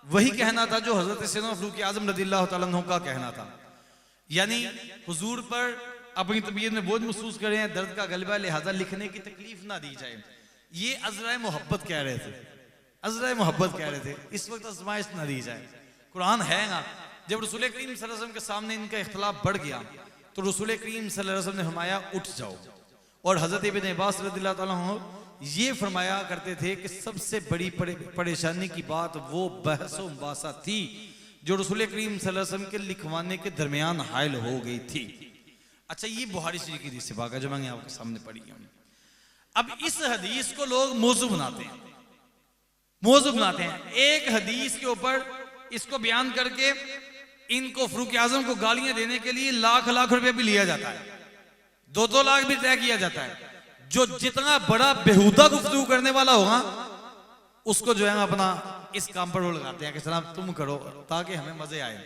S1: वही कहना था जो हजरत सैयदना फारूक आज़म रज़ियल्लाहु ताला अन्हु का कहना था, यानी हुजूर पर अपनी तबीयत में बोझ महसूस कर रहे हैं, दर्द का गलबा, लिहाजा लिखने की तकलीफ ना दी जाए। ये अज़राए मोहब्बत कह रहे थे, अज़राए मोहब्बत कह रहे थे, इस वक्त आज़माइश ना दी जाए। कुरान है ना। जब रसूल करीम सल्लल्लाहु अलैहि वसल्लम के सामने इनका इख्तलाफ बढ़ गया तो रसूल करीम सल्लल्लाहु अलैहि वसल्लम ने फरमाया उठ जाओ। और हजरत इब्ने अब्बास रज़ियल्लाहु ताला अन्हु ये फरमाया करते थे कि सबसे बड़ी परेशानी की बात वो बहस व मुबासा थी जो रसूल करीम सल्लल्लाहु अलैहि वसल्लम के लिखवाने के दरमियान हायल हो गई थी। अच्छा ये बुखारी शरीफ की हदीस है जो मैंने आपके सामने पढ़ी है। अब इस हदीस को लोग मौजू बनाते हैं, मौजू बनाते हैं। एक हदीस के ऊपर इसको बयान करके इनको फारूक आजम को गालियां देने के लिए लाख लाख रुपए भी लिया जाता है, 2-2 लाख भी तय किया जाता है। जो जितना बड़ा बेहुदा गुफ्तगू करने वाला होगा उसको जो है अपना इस काम पर वो लगाते हैं कि जनाब तुम करो ताकि हमें मजे आए।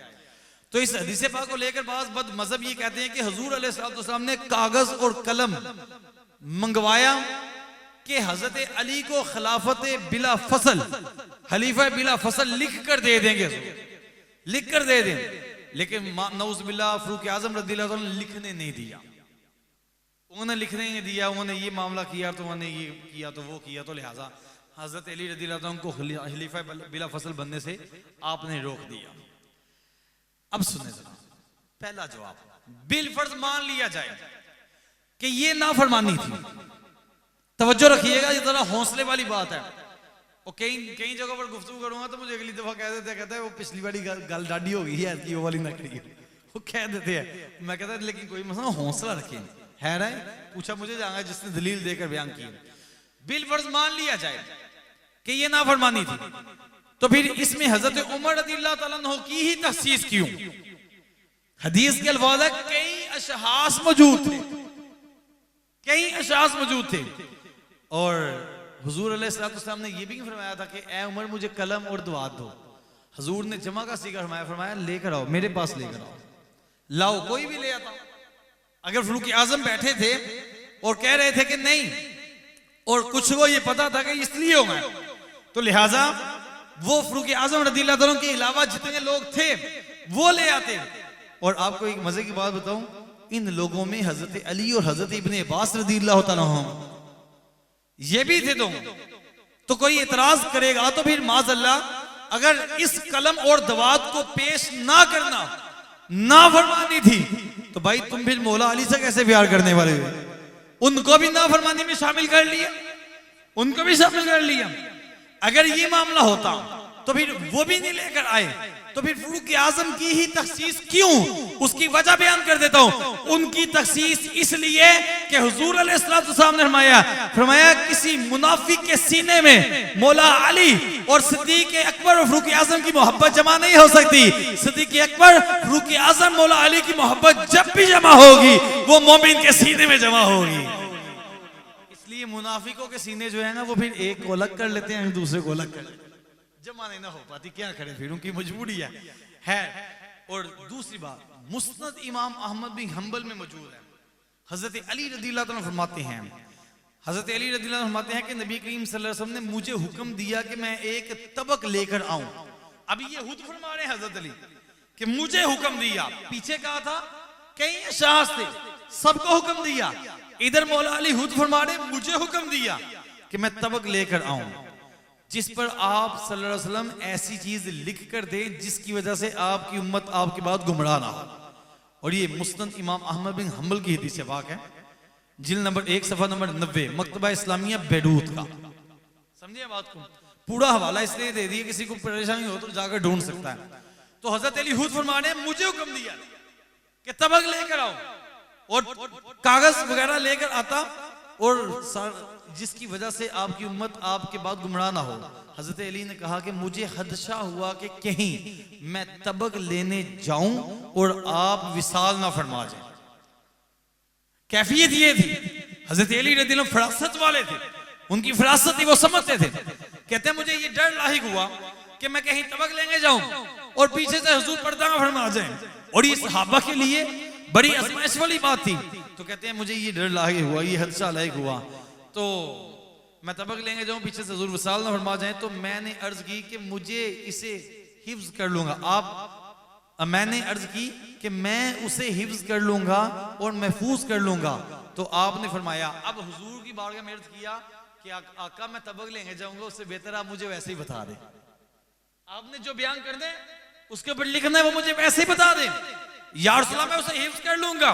S1: तो इस हदीस पाक को लेकर बाज़ बद मजहब ये कहते हैं कि हुजूर अलैहिस्सलाम ने कागज और कलम मंगवाया कि हजरत अली को खिलाफत बिला फसल, खलीफा बिला फसल लिख कर दे देंगे, लिख कर दे दें। लेकिन नऊज़ बिल्लाह फारूक आज़म रज़ियल्लाहु अन्हु ने लिखने नहीं दिया, उन्होंने लिखने नहीं दिया। उन्होंने ये मामला किया तो उन्होंने ये किया तो वो किया, तो लिहाजा हजरत अली रज़ियल्लाहु अन्हु को खलीफा बिला फसल बनने से आपने रोक दिया। अब सुने जरा पहला जवाब, बिलफर्ज मान लिया जाए कि ये नाफरमानी थी। तवज्जो रखिएगा, ये जरा हौसले वाली बात है। और कई जगहों पर गुफ्तगू करूंगा तो मुझे अगली दफा कह देते, कहता है वो पिछली वाली गल डाडी हो गई है, वो वाली ना करिए, वो कह देते हैं। मैं कहता है लेकिन कोई मसला, हौसला रखें, है ना, पूछा मुझे जाएगा जिसने दलील देकर बयान की। बिल फर्ज मान लिया जाए कि ये नाफरमानी थी, तो फिर इसमें हजरत उमर रज़ियल्लाहु ताला अन्हु की ही तखसीस क्यों? हदीस के अल्फाज है कई अशहास मौजूद थे, कई अशहास मौजूद थे। और हुजूर अलैहिस्सलाम ने यह भी फरमाया था कि ए उमर मुझे कलम और दुआत दो। हुजूर ने जमा का सीगा फरमाया, फरमाया लेकर आओ, मेरे पास लेकर आओ। लाओ, कोई भी ले आता। अगर फारूक आजम बैठे थे और कह रहे थे कि नहीं, और कुछ को ये पता था कि इसलिए होगा, तो लिहाजा वो फारूक आजम रज़ियल्लाहु अन्हु के अलावा जितने लोग थे वो ले आते। और आपको एक मजे की बात बताऊं, इन लोगों में हजरत अली और हजरत इब्ने अब्बास रज़ियल्लाहु ताला अन्हु ये भी थे। तो कोई इतराज करेगा तो फिर माज़अल्लाह, अगर इस कलम और दवात को पेश ना करना नाफरमानी थी, तो भाई तुम फिर मौला अली से कैसे प्यार करने वाले हो? उनको भी नाफरमानी में शामिल कर लिया, उनको भी शामिल कर लिया। अगर ये मामला होता तो फिर वो भी नहीं लेकर आए, तो फिर फारूक आजम की ही तखसीस क्यों? उसकी वजह बयान कर देता हूं। उनकी तखसीस इसलिए कि हुजूर अलैहिस्सलाम ने फरमाया किसी मुनाफिक के सीने में मौला अली और सिद्दीक अकबर और फारूक आजम की मोहब्बत जमा नहीं हो सकती। सिद्दीक अकबर, फारूक आजम, मौला अली की मोहब्बत जब भी जमा होगी वो मोमिन के सीने में जमा होगी। इसलिए मुनाफिकों के सीने जो है ना, वो फिर एक को अलग कर लेते हैं, दूसरे को अलग कर लेते हैं, जमा नहीं ना हो पाती, क्या करें फिर, उनकी मजबूरी है। और दूसरी बात, मुस्नद इमाम अहमद बिन हंबल में मौजूद है, हजरत अली रज़ियल्लाहु अन्हु फरमाते हैं, हजरत अली रज़ियल्लाहु अन्हु फरमाते हैं कि नबी करीम सल्लल्लाहु अलैहि वसल्लम ने मुझे हुक्म दिया कि मैं एक तबक लेकर आऊं। अभी ये खुद फरमा रहे हैं हजरत अली कि मुझे हुक्म दिया, पीछे कहा था कई अशास थे, सबको हुक्म दिया। इधर मौला अली खुद फरमा रहे मुझे हुक्म दिया कि मैं तबक लेकर आऊं जिस पर आप सल्लल्लाहु अलैहि वसल्लम ऐसी चीज लिख कर दे जिसकी वजह से आपकी उम्मत आपके बाद गुमराह ना हो। और ये मुस्नद इमाम अहमद बिन हंबल की हदीस से वाक़ है, जिल्द नंबर 1 सफ़ा नंबर 90, मकतबा इस्लामिया बैरूत का। समझिए बात को, पूरा हवाला इसलिए दे दिया, किसी को परेशानी हो तो जाकर ढूंढ सकता है। तो हजरत अली खुद फरमाने मुझे हुक्म दिया कि तबक लेकर आओ, और कागज वगैरह लेकर आता, और जिसकी वजह से आपकी उम्मत आपके बाद गुमराह ना हो। हजरत अली ने कहा कि मुझे खदशा हुआ कि कहीं मैं तबक लेने जाऊं और आप विसाल ना फरमा जाए। कैफियत ये थी, हजरत अली रज़ियल्लाहु अन्हु फरासत वाले थे, उनकी फरासत थी, वो समझते थे। कहते हैं मुझे ये डर लाहिक हुआ कि मैं कहीं तबक लेने जाऊं और पीछे से हुजूर पर्दा ना फरमा जाए, और ये सहाबा के लिए बड़ी आजमाइश वाली बात थी। तो कहते हैं मुझे ये डर लाहिक हुआ, ये खदशा लाहिक हुआ, तो मैं तबक लेंगे जाऊं, पीछे से हुजूर विसाल ना फरमा जाए। तो मैंने अर्ज की कि मुझे इसे हिफ्ज कर लूंगा। मैंने अर्ज की कि मैं उसे हिफ्ज कर लूंगा और महफूज कर लूंगा। तो आपने फरमाया, अब हुजूर की बारगाह में अर्ज किया कि आका मैं तबक लेंगे जाऊंगा, उससे बेहतर आप मुझे वैसे ही बता दे। आपने जो बयान कर दे उसके ऊपर लिखना है वो मुझे वैसे ही बता दे, या रसूल अल्लाह मैं उसे हिफ्ज कर लूंगा।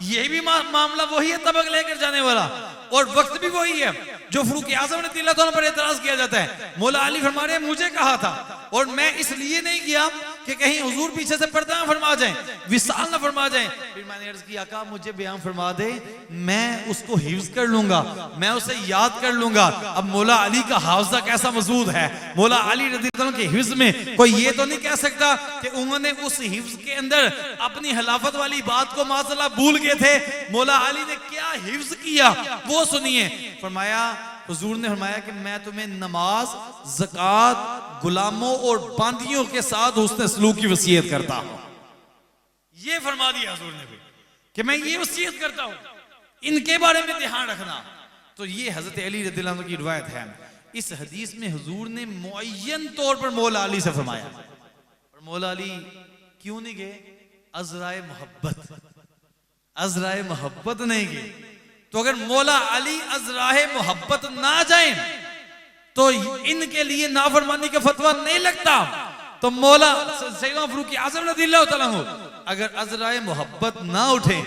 S1: यही भी मामला वही है तबक लेकर जाने वाला, और वक्त भी वही है जो फारूक आजम रज़ियल्लाहु अन्हु पर एतराज किया जाता है। मौला अली फरमा रहे मुझे कहा था, और मैं इसलिए नहीं किया कि कहीं हुजूर पीछे से पर्दा फरमा जाए, विसाल ना फरमा जाए। फिर मैंने अर्ज किया आका मुझे बयान फरमा दे, मैं उसको हिफ्ज कर लूंगा, मैं उसे याद कर लूंगा। अब मौला अली का हाफजा कैसा मौजूद है, मौला अली रज़ियल्लाहु अन्हु के हिफ्ज में कोई ये तो नहीं कह सकता कि उन्होंने उस हिफ्ज के अंदर अपनी खिलाफत वाली बात को माशाअल्लाह भूल गए थे। मौला अली ने क्या हिफ्ज किया वो सुनिए। फरमाया, हुजूर ने फरमाया कि मैं तुम्हें नमाज, ज़कात, गुलामों और बांदियों के साथ हुस्न सलूक की वसीयत करता हूं। ये फरमा दिया हुजूर ने भी कि मैं ये वसीयत करता हूं, इनके बारे में ध्यान रखना। तो ये हजरत अली रज़ियल्लाहु अन्हु की रिवायत है। इस हदीस में हुजूर ने मुअय्यन तौर पर मौला अली से फरमाया, और मौला अली क्यों नहीं गए? अज़राए मोहब्बत, अज़राए मोहब्बत नहीं गए। तो अगर मौला अली अज़राए मोहब्बत ना जाए तो इनके लिए नाफरमानी का फतवा नहीं लगता। तो मौला सैयदना फारूक आज़म रज़ियल्लाहु ताला अन्हु अगर अज़राए मोहब्बत ना उठे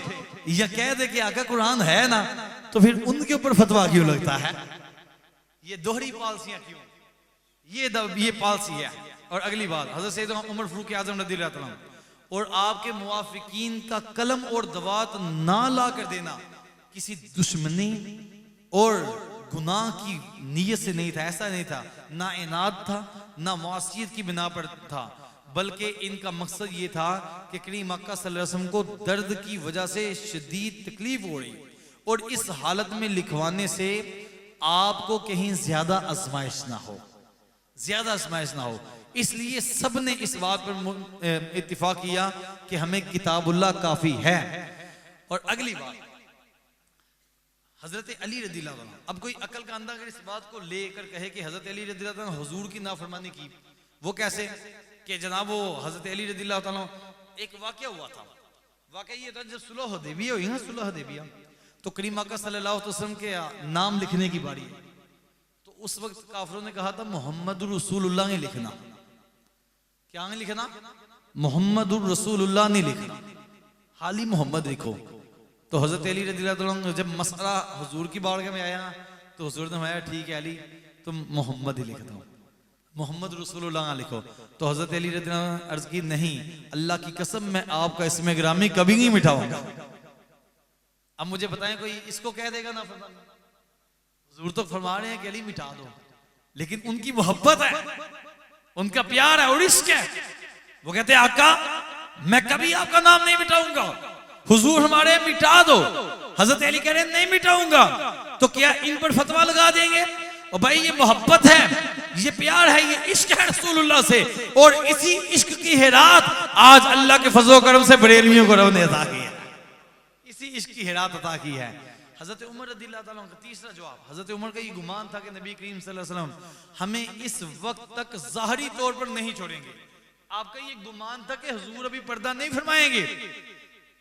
S1: या कह दे कि आका कुरान है ना, तो फिर उनके ऊपर फतवा क्यों लगता है? ये दोहरी पॉलिसियां क्यों? ये पॉलिसी है। और अगली बात, हज़रत सैयदना उमर फारूक आज़म रज़ियल्लाहु ताला और आपके मुवाफिकीन का कलम और दवात ना ला कर देना, किसी दुश्मनी और गुनाह की नीयत से नहीं था, ऐसा नहीं था, ना इनाद था ना मुआसियत की बिना पर था, बल्कि इनका मकसद ये था कि करीम अक्का सल्लल्लाहु अलैहि वसल्लम को दर्द की वजह से शदीद तकलीफ हो रही और इस हालत में लिखवाने से आपको कहीं ज्यादा आजमाइश ना हो, ज्यादा आजमाइश ना हो। इसलिए सब ने इस बात पर इत्तिफाक किया कि हमें किताबुल्लाह काफी है। और अगली बात, हजरत अली रज़ियल्लाहु अन्हु, अब कोई अकल का अंधा अगर इस बात को लेकर कहे कि हजरत अली रज़ियल्लाहु अन्हु हुजूर की नाफरमानी की, वो कैसे कि जनाब वो हजरत अली रज़ियल्लाहु अन्हु, एक वाकया हुआ था, वाकया ये था जब सुलह हुदैबिया हुई ना, सुलह हुदैबिया, तो करीम आका सल्लल्लाहु अलैहि वसल्लम के नाम लिखने की बारी, तो उस वक्त काफिरों ने कहा था मोहम्मद रसूलुल्लाह ने लिखना, क्या नहीं लिखना, मोहम्मद रसूलुल्लाह नहीं लिखना, हाली मोहम्मद लिखो। तो हजरत अली रज़ियल्लाहु अन्हु जब मसला हुजूर की बारगाह में आया तो हुजूर ने बताया ठीक है अली तुम मोहम्मद ही लिख दो, मोहम्मद रसूलुल्लाह लिखो। तो हजरत अली रज़ियल्लाहु अन्हु अर्ज की नहीं, अल्लाह की कसम मैं आपका इसमें ग्रामी कभी नहीं मिटाऊंगा। अब मुझे बताएं कोई इसको कह देगा ना फरमान, हुजूर तो फरमा रहे हैं कि अली मिटा दो, लेकिन उनकी मोहब्बत है, उनका प्यार है और इश्क है, वो कहते हैं आका मैं कभी आपका नाम नहीं मिटाऊंगा, हुजूर हमारे मिटा दो। हजरत अली कह रहे नहीं मिटाऊंगा, तो क्या इन पर फतवा लगा देंगे? और भाई ये मोहब्बत है, ये प्यार है, ये इश्क है रसूलुल्लाह से, और इसी इश्क की हेरात आज अल्लाह के फजल करम से बरेलवियों को रब ने अता की है, इसी इश्क की हेरात अता की है। हजरत उमर रज़ियल्लाहु अन्हु का तीसरा जवाब, हजरत उमर का ये गुमान था कि नबी करीम सल्लल्लाहु अलैहि वसल्लम हमें इस वक्त तक ज़ाहरी तौर पर नहीं छोड़ेंगे। आपका ये गुमान था कि हुजूर अभी पर्दा नहीं फरमाएंगे,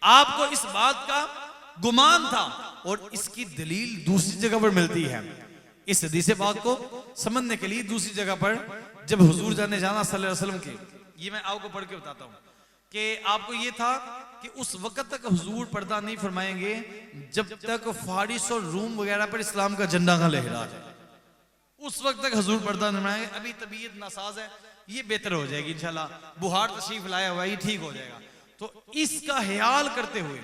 S1: आपको इस बात का गुमान था, और इसकी दलील दूसरी जगह पर मिलती है। इस हदीस पाक को समझने के लिए दूसरी जगह पर जब हुजूर जाने जाना सल्लल्लाहु अलैहि वसल्लम के, ये मैं आपको पढ़ के बताता हूँ कि आपको ये था कि उस वक्त तक हुजूर पर्दा नहीं फरमाएंगे जब तक फारिस और रूम वगैरह पर इस्लाम का झंडा का लहरा जाए, उस वक्त तक हुजूर पर्दा नहीं फरमाएंगे। अभी तबीयत नासाज है, ये बेहतर हो जाएगी इंशाल्लाह, बुहार तशरीफ लाया हुआ ये ठीक हो जाएगा। तो इसका ख्याल करते हुए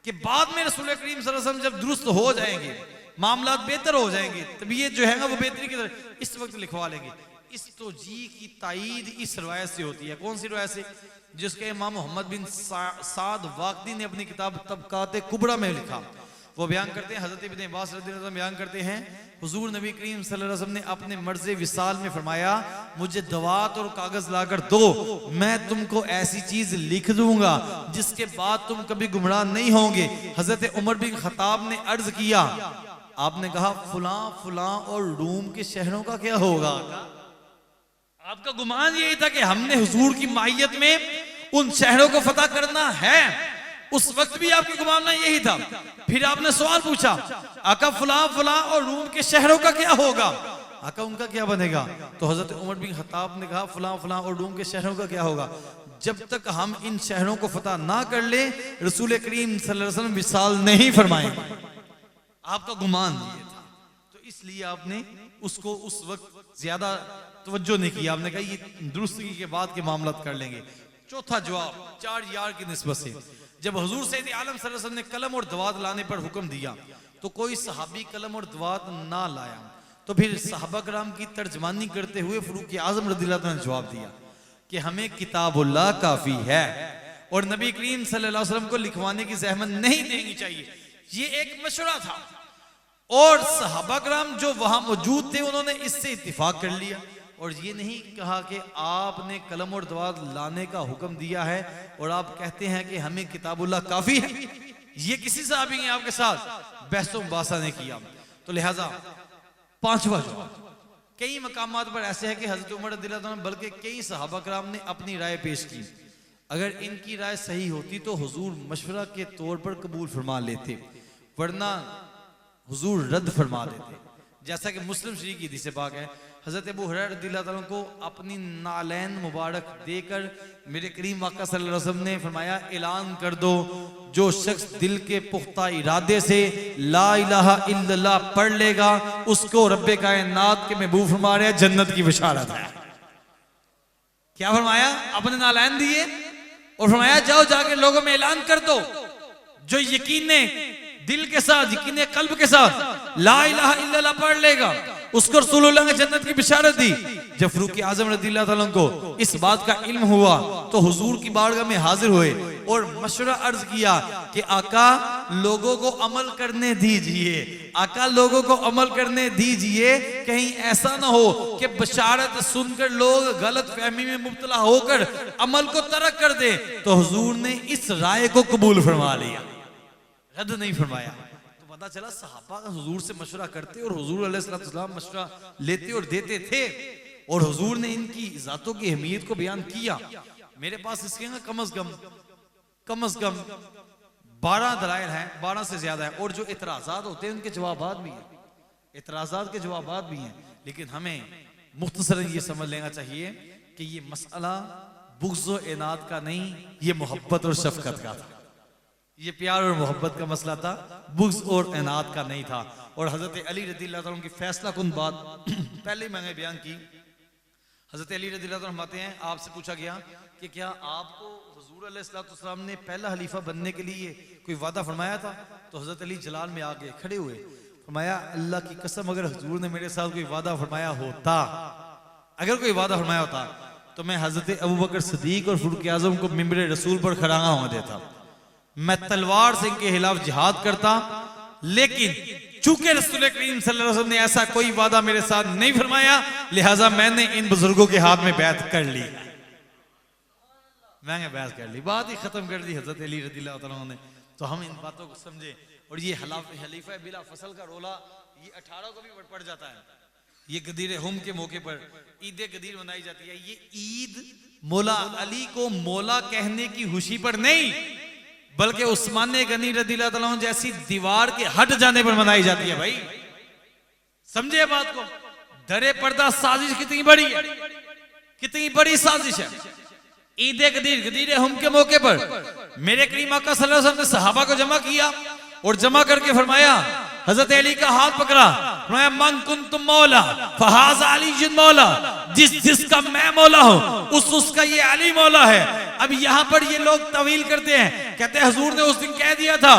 S1: कि बाद में रसूल करीम सल्लल्लाहु अलैहि वसल्लम जब दुरुस्त हो जाएंगे, मामलात बेहतर हो जाएंगे, तबीयत जो है ना वो बेहतरी की तरफ, इस वक्त लिखवा लेंगे। इस तो जी की तायीद इस रवायत से होती है। कौन सी रवायत से? जिसके इमाम मोहम्मद बिन साद वाक़दी ने अपनी किताब तबकात कुबरा में लिखा। वो बयान करते हैं, हजरत इब्न अब्बास रज़ियल्लाहु अन्हु बयान करते हैं, हुजूर नबी करीम सल्लल्लाहु अलैहि वसल्लम ने अपने मर्ज़े विसाल में फरमाया, मुझे दवात और कागज लाकर दो, मैं तुमको ऐसी चीज लिख दूंगा जिसके बाद तुम कभी गुमराह नहीं होंगे। हजरत उमर बिन खत्ताब ने अर्ज किया, आपने कहा फुला फुला और रूम के शहरों का क्या होगा? आपका गुमान यही था कि हमने हुजूर की माहियत में उन शहरों को फतह करना है, उस वक्त भी आपके गुमान में यही था। फिर आपने सवाल पूछा, आका फुला फुला और रूम के शहरों का क्या होगा? आका उनका क्या बनेगा? तो हजरत उमर बिन खत्ताब ने कहा फुला फुला और रूम के शहरों का क्या होगा? जब तक हम इन शहरों को फतह ना कर ले रसूल करीम सल्लल्लाहु अलैहि वसल्लम विसाल नहीं फरमाएंगे। आपका गुमान ये था, तो इसलिए आपने उसको उस वक्त ज्यादा तवज्जो नहीं किया। आपने कहा ये दुरुस्ती के बाद के मामला कर लेंगे। चौथा जवाब, 4 यार की निस्बत से, जब हुजूर सैयद आलम सल्लल्लाहु अलैहि वसल्लम ने कलम और दवात लाने पर हुक्म दिया तो कोई सहाबी कलम और दवात ना लाया, तो फिर सहाबा कराम की तर्जमानी करते हुए फरूक आजम रज़ियल्लाहु अन्हु ने जवाब दिया कि हमें किताबुल्लाह काफी है और नबी करीम सल्लल्लाहु अलैहि वसल्लम को लिखवाने की जहमत नहीं देनी चाहिए। ये एक मशवरा था और सहाबा कराम जो वहां मौजूद थे उन्होंने इससे इत्तिफाक कर लिया और ये नहीं कहा कि आपने कलम और दवात लाने का हुक्म दिया है और आप कहते हैं कि हमें किताबुल्लाह काफी है। ये किसी सहाबी ने आपके साथ बहसो मुबासा नहीं किया। तो लिहाजा 5वां जवाब, कई मकामात पर ऐसे है कि हजरत उमर रज़ियल्लाहु अन्हु बल्कि कई सहाबा कराम ने अपनी राय पेश की, अगर इनकी राय सही होती तो हुजूर मशवरा के तौर पर कबूल फरमा लेते, वरना हुजूर रद्द फरमा देते। जैसा कि मुस्लिम शरीफ की हदीस पाक है, हजरत अबू हुरैरा रज़ियल्लाहु अन्हु को अपनी नालैन मुबारक देकर मेरे करीम आका सल्लल्लाहु अलैहि वसल्लम ने फरमाया, ऐलान कर दो जो शख्स दिल के पुख्ता इरादे से ला इलाहा इल्लल्लाह पढ़ लेगा उसको रब्बे कायनात के महबूब फरमा रहे हैं जन्नत की बशारत है। क्या फरमाया? अपने नालैन दिए और फरमाया जाओ जाके लोगों में ऐलान कर दो जो यकीन दिल के साथ, यकीन कल्ब के साथ ला इलाहा इल्लल्लाह पढ़ लेगा, उसको रसूलुल्लाह ने जन्नत की बिशारत दी। जब फारूक आजम रज़ियल्लाहु ताला को इस बात का इल्म हुआ तो हुजूर की बारगाह में हाजिर हुए और मशवरा अर्ज किया कि आका लोगों को अमल करने दीजिए, आका लोगों को अमल करने दीजिए, कहीं ऐसा ना हो कि बशारत सुनकर लोग गलत फहमी में मुब्तला होकर अमल को तर्क कर दे। तो हुजूर ने इस राय को कबूल फरमा लिया, रद्द नहीं फरमाया। तो पता चला सहाबा हुजूर से मशवरा करते और हुजूर अलैहिस्सलाम मशवरा लेते और देते थे, और हुजूर ने इनकी जातों की अहमियत को बयान किया। मेरे पास इसके ना कम अज कम 12 दलाइल हैं, 12 से ज्यादा है। और जो इतराजात होते हैं उनके जवाबात भी हैं, इतराजात के जवाबात भी हैं। लेकिन हमें मुख्तसरन ये समझ लेना चाहिए कि ये मसला बुग़्ज़ और इनाद का नहीं, ये मोहब्बत और शफकत का था। ये प्यार और मोहब्बत का मसला था, बुग़्ज़ और इनाद का नहीं था। और हज़रत अली रज़ियल्लाहु ताला की फैसला कुन बात पहले ही मैंने बयान की। हज़रत अली रज़ियल्लाहु ताला फरमाते हैं, आपसे पूछा गया कि क्या आपको हुज़ूर अलैहिस्सलाम ने पहला खलीफा बनने के लिए कोई वादा फरमाया था? तो हज़रत अली जलाल में आके खड़े हुए, फरमाया अल्लाह की कसम अगर हुज़ूर ने मेरे साथ कोई वादा फरमाया होता, अगर कोई वादा फरमाया होता तो मैं हज़रत अबू बकर सिद्दीक और फारूक आज़म को मिंबर रसूल पर खड़ा होने देता, मैं तलवार से इनके खिलाफ जिहाद करता। लेकिन चूंकि रसूल करीम सल्लल्लाहु अलैहि वसल्लम ने ऐसा कोई वादा मेरे साथ नहीं फरमाया, लिहाजा मैंने इन बुजुर्गों के हाथ में बैत कर ली, मैंने बैत कर ली, बात ही खत्म कर दी हज़रत अली रज़ियल्लाहु ताला ने। तो हम इन बातों को समझे। और ये खलीफा बिला फसल का रोला ये 18 को भी पड़ जाता है। ये गदीर हुम के मौके पर ईद गदीर मनाई जाती है। ये ईद मौला अली को मौला कहने की खुशी पर नहीं, बल्कि उस्मान गनी रज़ियल्लाहु ताला अन्हु जैसी दीवार के हट जाने पर मनाई जाती है। भाई समझे बात को, दरे पर्दा साजिश कितनी बड़ी है, कितनी बड़ी साजिश है। ईद गदीर हम के मौके पर मेरे करीम आका सल्लल्लाहु अलैहि वसल्लम ने सहाबा को जमा किया और जमा करके फरमाया, हजरत अली का हाथ पकड़ा, फरमाया मन कुंतुम मौला फहाज़ा अली मौला, जिसका मैं मौला हूं उसका ये अली मौला है। अब यहाँ पर ये लोग तवील करते हैं, कहते हैं हुजूर ने उस दिन कह दिया था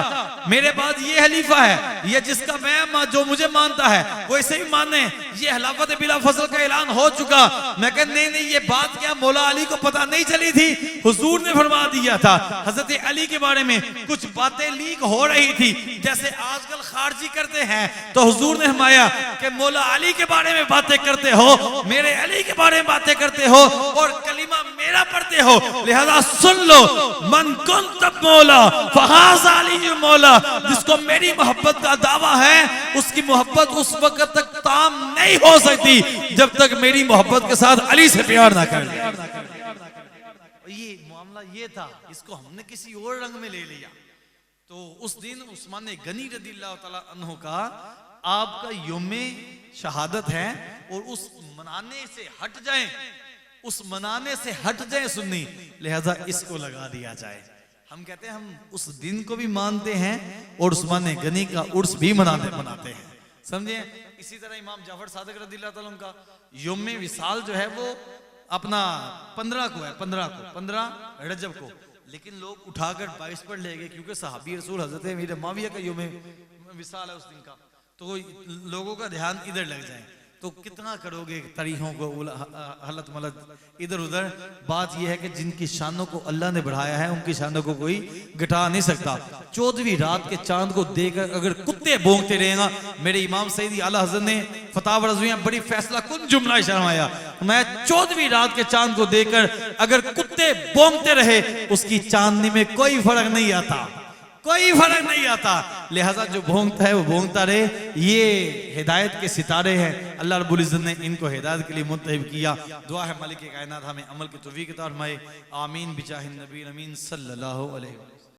S1: मेरे बाद ये खलीफा है, ये जिसका मैं जो मुझे मानता है वो इसे ही माने, ये खिलाफत बिला फसल का ऐलान हो चुका। मैं कह नहीं, ये बात क्या मौला अली को पता नहीं चली थी? हुजूर ने फरमा दिया था। हजरत अली के बारे में कुछ बातें लीक हो रही थी जैसे आजकल खारजी करते हैं, तो हुजूर ने फरमाया कि मौला अली के बारे में बातें करते हो, मेरे अली के बारे में बातें करते हो और कलीमा मेरा पढ़ते हो, लिहाजा सुन लो, मन कुंतुम मौला फहाज़ा अली मौला, जिसको मेरी मोहब्बत का दावा है उसकी मोहब्बत उस वक्त तक ताम नहीं हो सकती जब तक मेरी मोहब्बत के साथ अली से प्यार ना कर ले। ये मामला ये था, इसको हमने किसी और रंग में ले लिया। तो उस दिन उस्मान गनी रज़ियल्लाहु ताला अन्हु का आपका यौमे शहादत है और उस मनाने से हट जाए, उस मनाने से हट जाए सुन्नी, लिहाजा इसको लगा दिया जाए। हम कहते हैं हम उस दिन को भी मानते हैं और उस्मान गनी का उर्स भी मनाते हैं, समझे। इसी तरह इमाम जाफर सादिक रज़ियल्लाहु ताला का यौमे विसाल जो है वो अपना 15 को है, 15 रजब को, लेकिन लोग उठाकर 22 पर ले गए क्योंकि सहाबी रसूल हजरत अमीर मुआविया का यौमे विसाल है उस दिन का, तो लोगों का ध्यान इधर लग जाए। तो कितना करोगे तारीखों को हलत मलत इधर उधर। बात यह है कि जिनकी शानों को अल्लाह ने बढ़ाया है उनकी शानों को कोई घटा नहीं सकता। 14वीं रात के चांद को देखकर अगर कुत्ते भौंकते रहेगा, मेरे इमाम सईदी आला हज़रत ने फतावा रज़विया बड़ी फैसला कुन जुमला शर्माया, मैं 14वीं रात के चांद को देखकर अगर कुत्ते भौंकते रहे उसकी चांदनी में कोई फर्क नहीं आता, कोई फर्क नहीं आता। लिहाजा जो भोंगता है वो भोंगता रहे। ये हिदायत के सितारे हैं, अल्लाह रब्बुल इज़्ज़त ने इनको हिदायत के लिए मुंतखब किया। दुआ है मालिक कायनात हमें अमल की तौफीक अता फरमाए। आमीन बिजाहिन नबी अमीन सल्लल्लाहु अलैहि वसल्लम।